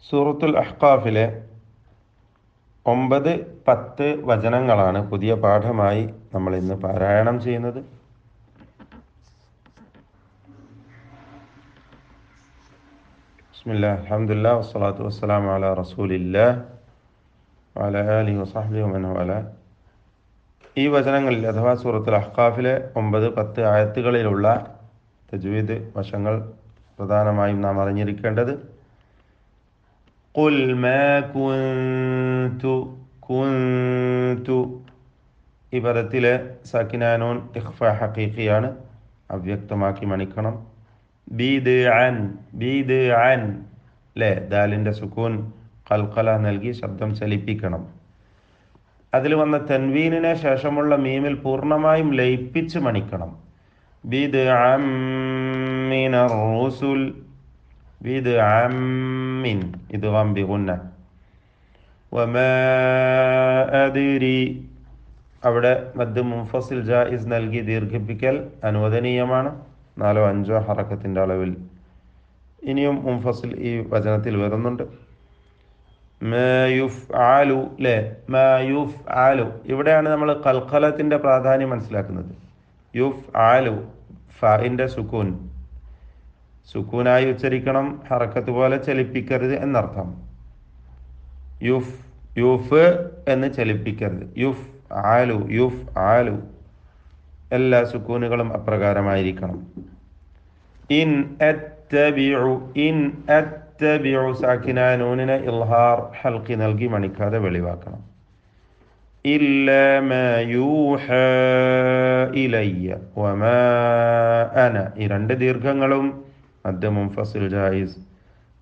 സൂറത്തുൽ അഹ്ഖാഫിലെ 9-10 വചനങ്ങളാണ് പുതിയ പാഠമായി നമ്മൾ ഇന്ന് പാരായണം ചെയ്യുന്നത്. ബിസ്മില്ലാഹ് അൽഹംദുലില്ലാഹ് വസ്സലാത്തു വസ്സലാമു അലാ റസൂലില്ലാഹ് വഅലാ ആലിഹി വസഹ്ബിഹി വമൻ വാലാ. ഈ വചനങ്ങളിൽ അഥവാ സൂറത്തുൽ അഹ്ഖാഫിലെ 9-10 ആയത്തുകളിലുള്ള തജ്വീദ് വശങ്ങൾ പ്രധാനമായും നാം അറിഞ്ഞിരിക്കേണ്ടത്: ഖുൽ മാ കുന്തു ഈ പദത്തിലെ സാക്കിനാനൂൻ ഇഖ്ഫ ഹഖീഖിയാണ്, അവ്യക്തമാക്കി മണിക്കണം. ബീദ്അൻ ലെ ദാലിൻ്റെ സുക്കൂൻ ഖൽഖല നൽകി ശബ്ദം ചലിപ്പിക്കണം. അതിൽ വന്ന തൻവീനിനെ ശേഷമുള്ള മീമിൽ പൂർണ്ണമായും ലയിപ്പിച്ച് മണിക്കണം. ബിദ്അം മിനർ റുസുൽ ബിദ്അമ്മിൻ ഇദ്ഗാം ബിഗുന്ന. വമാ അദ്രി അവിടെ മദ് മുൻഫസിൽ ജായിസ് നൽകി ദീർഘിപ്പിക്കൽ അനുവദനീയമാണ്, 4-5 ഹറക്കത്തിൻ്റെ അളവിൽ. ഇനിയും മുൻഫസിൽ ഈ വചനത്തിൽ വരുന്നുണ്ട്. ഇവിടെയാണ് നമ്മൾ ഖൽഖലത്തിൻ്റെ പ്രാധാന്യം മനസ്സിലാക്കുന്നത്. യുഫ്ആലു ഫഇൻ്റെ സുക്കൂനായി ഉച്ചരിക്കണം, ഹറക്കത്ത് പോലെ ചലിപ്പിക്കരുത് എന്നർത്ഥം. യുഫ് എന്ന് ചലിപ്പിക്കരുത്. യുഫ് ആലു എല്ലാ സുക്കൂനുകളും അപ്രകാരമായിരിക്കണം. ഇൻ അത്തബിഉ സാക്കിന നൂനിനെ ഇൽഹാർ ഹൽഖി നൽകി മണിക്കാതെ വെളിവാക്കണം. ഇല്ലാ മാ യൂഹാ ഇലയ്യ വമാ അന ഈ 2 ദീർഘങ്ങളും മദ്ദ മുൻഫസിൽ ജായിസ്,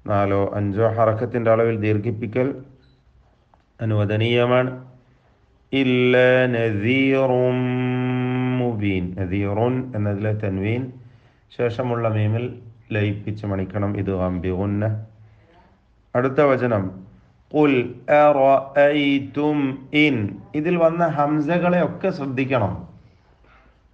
4-5 ഹറക്കത്തിൻ്റെ അളവിൽ ദീർഘിപ്പിക്കൽ അനുവദനീയമാണ്. ഇല്ലാ നദീറും മുബീൻ നദീറുൻ എന്നതിലെ തൻവീൻ ശേഷമുള്ള മീമിൽ ലയിപ്പിച്ച് മണിക്കണം, ഇദ്ഗാം ബിഗുന്ന. അടുത്ത വചനം ഖുൽ അറഅയ്തും ഇൻ ഇതിൽ വന്ന ഹംസകളെ ഒക്കെ ശ്രദ്ധിക്കണം.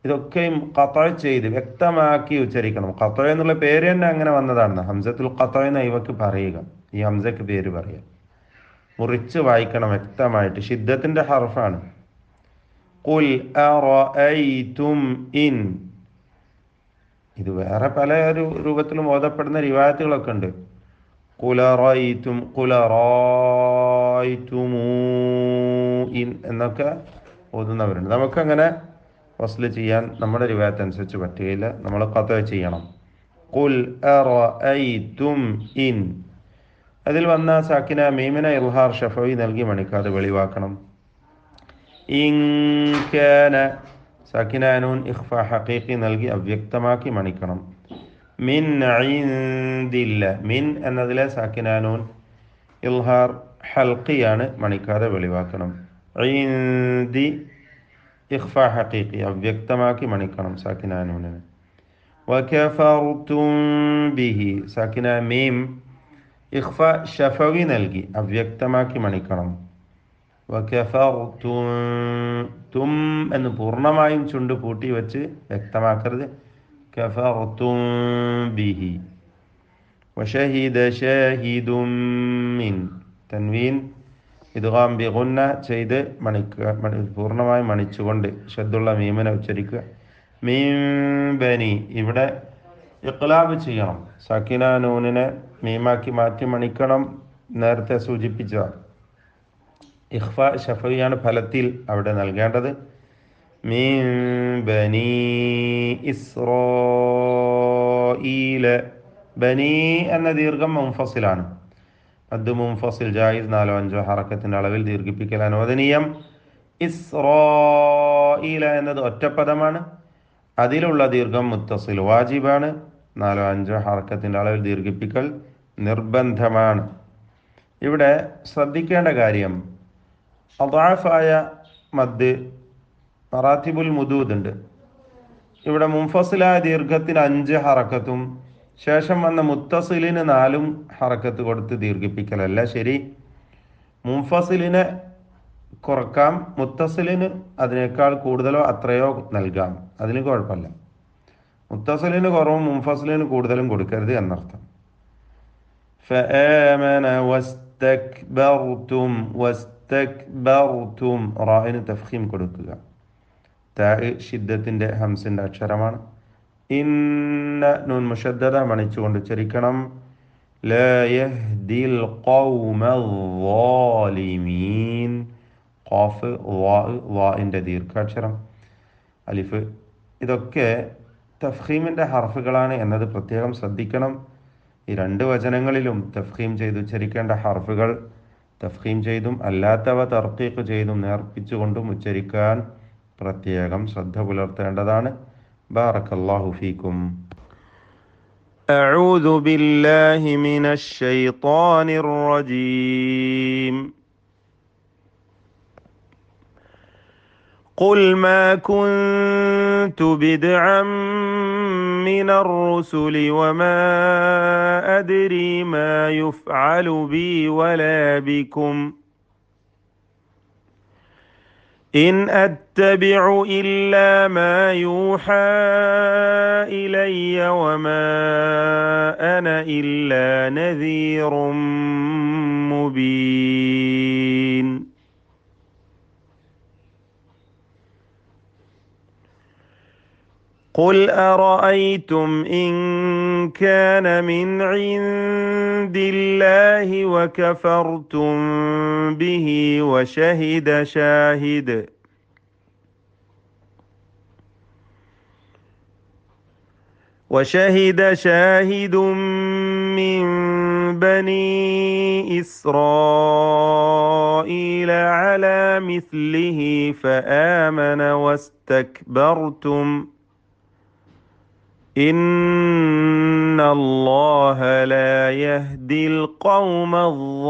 ഇതൊക്കെയും ഖത്അ ചെയ്ത് വ്യക്തമാക്കി ഉച്ചരിക്കണം. ഖത്അ എന്നുള്ള പേര് തന്നെ അങ്ങനെ വന്നതാണ്. ഹംസത്തുൽ ഖത്അ എന്ന ഇവക്ക് പറയുക, ഈ ഹംസക്ക് പേര് പറയുക. മുറിച്ച് വായിക്കണം വ്യക്തമായിട്ട്, ഷിദ്ദത്തിന്റെ ഹർഫാണ്. ഖുൽ അറഅയ്തും ഇൻ ഇത് വേറെ പല രൂപത്തിലും ഓതപ്പെടുന്ന റിവായത്തുകളൊക്കെ ഉണ്ട്. ഖുൽ അറഅയ്തും ഇൻ എന്നൊക്കെ ഓതുന്നവരുണ്ട്. നമുക്കങ്ങനെ വസ്ല് ചെയ്യാൻ നമ്മുടെ റിവായത്ത് അനുസരിച്ച് പറ്റുകയില്ല, നമ്മൾ ഖത്അ ചെയ്യണം. ഖുൽ അറഅയ്തും ഇൻ അതിൽ വന്ന സാക്കിന മീമിന ഇൽഹാർ ഷഫവി നൽകി മണിക്കാതെ വെളിവാക്കണം. ഇൻകാന സാക്കിന നൂൻ ഇഖ്ഫ ഹഖീഖി നൽകി അവ്യക്തമാക്കി മണിക്കണം. മിൻ ഇൻദില്ല മിൻ എന്നതിലെ സാക്കിന നൂൻ ഇൽഹാർ ഹൽഖിയാണ്, മണിക്കാതെ വെളിവാക്കണം. ഇൻദി ഇഖ്ഫ ഹഖീഖി അവ്യക്തമാക്കി മണിക്കണം സാക്കിന നൂനിനെ. വകഫർതും ബിഹി സാക്കിന മീം ഇഖ്ഫ ഷഫവി നൽകി അവ്യക്തമാക്കി മണിക്കണം. വകഫർതും എന്ന് പൂർണ്ണമായും ചുണ്ട് പൂട്ടി വെച്ച് വ്യക്തമാക്കരുത്. കഫർതും ബിഹി. വശഹിദ ഷാഹിദും മിൻ തൻവീൻ ഇദ്ഗാം ബിഗുന്ന ചെയ്ത് പൂർണ്ണമായും മണിച്ചുകൊണ്ട് ശദ്ദുള്ള മീമിനെ ഉച്ചരിക്കുക. മീൻ ബനി ഇവിടെ ഇഖ്ലാബ് ചെയ്യണം, സാക്കിന നൂനിനെ മീമാക്കി മാറ്റി മണിക്കണം. നേരത്തെ സൂചിപ്പിച്ച ഇഖ്ഫ ഷഫവിയാണ് ഫലത്തിൽ അവിടെ നൽകേണ്ടത്. മീൻ ബനി ഇസ്രായീല ബനി എന്ന ദീർഘം മുൻഫസിലാണ്, മദ് മുൻഫസിൽ ജായിസ്, 4-5 ഹറക്കത്തിൻ്റെ അളവിൽ ദീർഘിപ്പിക്കൽ അനുവദനീയം. ഇസ്രായീല എന്നത് ഒറ്റപ്പദമാണ്, അതിലുള്ള ദീർഘം മുത്തസിൽ വാജിബാണ്, 4-5 ഹറക്കത്തിൻ്റെ അളവിൽ ദീർഘിപ്പിക്കൽ നിർബന്ധമാണ്. ഇവിടെ ശ്രദ്ധിക്കേണ്ട കാര്യം, അദാഫായ മദ് മറാത്തിബുൽ മുദൂദ് ഉണ്ട്. ഇവിടെ മുൻഫസിലായ ദീർഘത്തിന് 5 ഹറക്കത്തും ശേഷം വന്ന മുത്തസിലിന് 4 ഹറക്കത്ത് കൊടുത്ത് ദീർഘിപ്പിക്കലല്ല ശരി. മുൻഫസിലിനെ കുറക്കാം, മുത്തസിലിന് അതിനേക്കാൾ കൂടുതലോ അത്രയോ നൽകാം, അതിന് കുഴപ്പമില്ല. മുത്തസിലിന് കുറവും മുൻഫസിലിന് കൂടുതലും കൊടുക്കരുത് എന്നർത്ഥം. فآمن واستكبرتم واستكبرتم റായിന് തഫ്ഖീം കൊടുക്കുക. താ ഷിദ്ദത്തിന്റെ ഹംസിന്റെ അക്ഷരമാണ്. ഇന്ന നൂൻ മുഷദ്ദദ മണിച്ചുകൊണ്ട് ഉച്ചരിക്കണം. ലാ യഹ്ദിൽ ഖൗമൽ ളാലിമീൻ. ഖാഫ് വാഇന്റെ ദീർഘാക്ഷരം അലിഫ്. ഇതൊക്കെ തഫ്ഖീമിന്റെ ഹർഫുകളാണ് എന്നത് പ്രത്യേകം ശ്രദ്ധിക്കണം. ഈ രണ്ട് വചനങ്ങളിലും തഫ്ഖീം ചെയ്ത് ഉച്ചരിക്കേണ്ട ഹർഫുകൾ തഫ്ഖീം ചെയ്തും അല്ലാത്തവ തർക്കീഖ് ചെയ്തും നേർപ്പിച്ചുകൊണ്ടും ഉച്ചരിക്കാൻ പ്രത്യേകം ശ്രദ്ധ പുലർത്തേണ്ടതാണ്. ബാറക്കല്ലാഹു ഫീക്കും. അഊദു ബില്ലാഹി മിനശ് ശൈത്വാനിർ റജീം. قل ما كنت بدعا من الرسل وما أدري ما يفعل بي ولا بكم إن أتبع إلا ما يوحى إلي وما أنا إلا نذير مبين. قل أرأيتم إن كان من عند الله وكفرتم به وشهد شاهد من بني إسرائيل على مثله فآمن واستكبرتم إن الله لا يهدي القوم الظالمين.